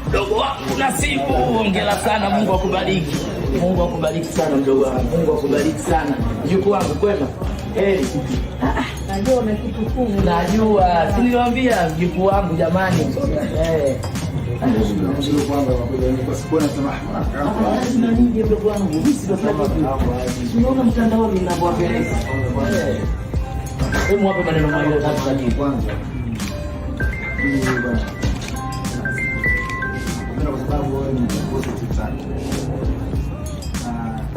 Mdogo wangu Nasibu, hongera sana, Mungu akubariki. Mungu akubariki sana mdogo wangu. Mungu akubariki sana. Mjukuu wangu kwema? Najua umekitukumu. Najua. Si niliwaambia mjukuu wangu jamani. Mjukuu wangu kwa siku na sema lazima nije mdogo wangu. Mimi sio kama unaona mtandaoni ninavyoapeleka. Hebu wape maneno mawili tatu zaidi kwanza. Kwa sababu wewe ni positive sana.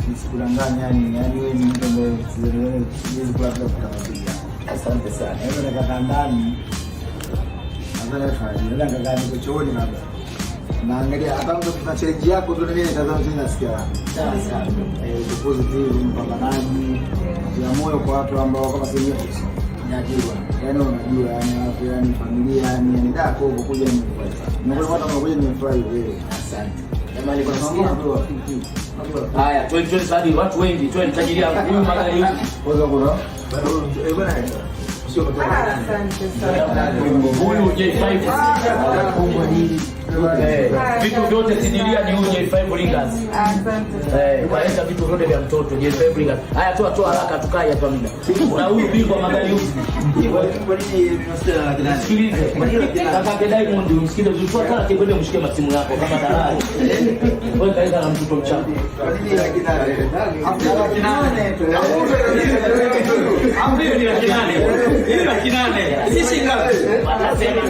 Nisikudanganya yani wewe ni mtu ambaye siwezi kula bila kutafutia. Asante sana. Hebu nikakaa ndani. Nadhani nikakaa niko chooni labda. Naangalia hata mtu kuna challenge yako tu mimi nitazama tena nasikia. Sawa sawa. Positive mpambanaji. Ya moyo kwa watu ambao kama sisi najua. Yaani unajua yani familia yani dako huko kuja ni kwa watu wanakuja ni furahi wewe. Asante. Jamani kwa sababu haya, twende sadi watu wengi, twende tajiri yangu huyu magari huyu. Kwanza kuna bwana sio kwa Asante sana. Huyu J5 vitu vyote sidilia ni huyu J5 Ringers. Asante. Waleta vitu vyote vya mtoto J5 Ringers. Haya toa haraka tukae hapa muda. Na huyu bingwa magari huyu. kwa nini tunasema kina Sikilize. Kaka Diamond msikize vizuri sana kwende mshike masimu yako kama dalali. Wewe kaenda na mtoto mchanga. kwa nini kina afya kinane Ambi ni laki nane. Ni laki nane. Sisi ngapi? Wanasema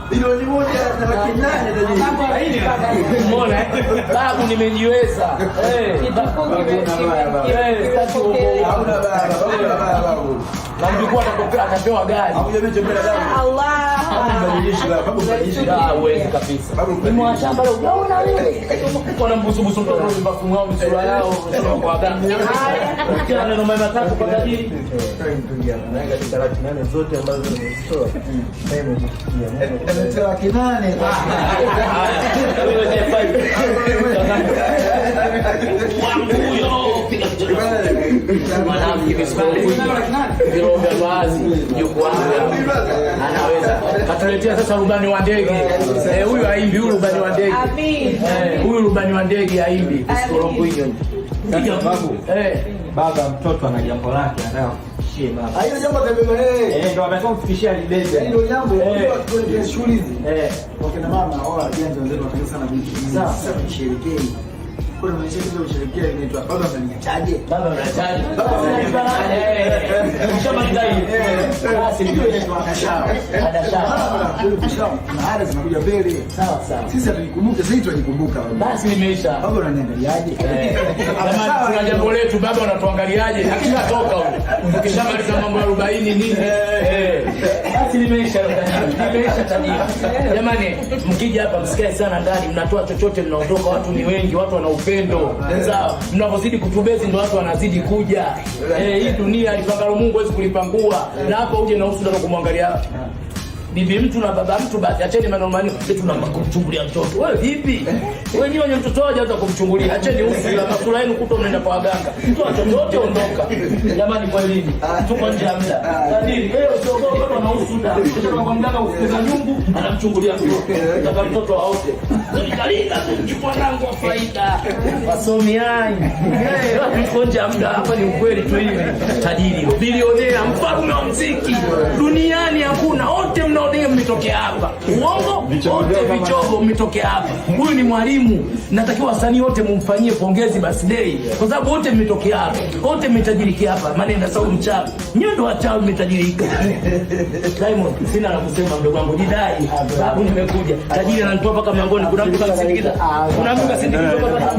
bilioni 1 na laki 8 Mbona babu nimejiweza. Na mjukuu atapewa gari. Allah. Wewe kabisa. Nimewashamba leo. Unaona wewe? Kuna mbusubusu mtoto wa bafumu wao sura yao kwa gani. Kila neno mema tatu kwa tajiri. Katika laki nane zote ambazo nimezitoa. Ndio laki 8 anaweza katuletea sasa rubani wa ndege huyu haimbi, huyu rubani wa ndege huyu rubani wa ndege haimbi Korongo hiyo. Baba mtoto ana jambo lake anao shie baba. hiyo jambo kabisa Ndio amesema kufikishia libeze. hiyo jambo kwa shughuli hizi kwa kina mama au wajanja wenzetu wanataka sana vitu. Sasa tusherekee. Kuna maisha yetu tusherekee inaitwa baba ananiachaje? Baba anachaje? Mshamaliza hii. Basi ndio inaitwa adashao. Adashao. Na ada zinakuja mbele. Sawa sawa. Sisi hatujikumbuke, sisi tunajikumbuka. Basi nimeisha. Baba unaniangaliaje? Jamani tuna jambo letu, baba unatuangaliaje? Akishatoka huko. Ukishamaliza mambo ya 40 nini? Basi nimeisha tajiri. Jamani mkija hapa msikae sana ndani, mnatoa chochote mnaondoka, watu ni wengi, watu wana upendo. Sawa, mnapozidi kutubezi ndio watu wanazidi kuja. Hii dunia alipangalo Mungu hawezi kulipangua. Na hapa uje na usuda kumwangalia bibi mtu na baba mtu, basi acheni maneno maneno kumchungulia mtoto. Wewe vipi? Wewe ndio wenye mtoto wao hata kumchungulia. Acheni usula masula yenu kuto mnaenda kwa waganga. Toa chochote ondoka. Jamani kwa nini? Tuko nje ya muda. Kadiri wewe usiogope watu wana usuda. Ukitoka kwa mganga ufukuza nyumbu anamchungulia mtoto. Nataka mtoto aote. Nikalika kumchukua nangu wa faida. Wasomi hai. Tuko nje ya muda, hapa ni ukweli tu hivi. Tajiri, bilionea, mfalme wa muziki. Duniani hakuna, wote mnaodea mmetokea hapa. Uongo? Wote vichogo mmetokea hapa. Huyu ni mwalimu. Natakiwa wasanii wote mumfanyie pongezi birthday. Kwa sababu wote mmetokea hapa. Wote mmetajiriki hapa. Manenda Saumu Chawi. Nyinyi ndio wachawi mmetajirika. Diamond, sina la kusema mdogo wangu. Jidai. Sababu nimekuja. Tajiri ananitoa mpaka mlangoni. Kuna mtu kanisindikiza. Kuna mtu kasindikiza mpaka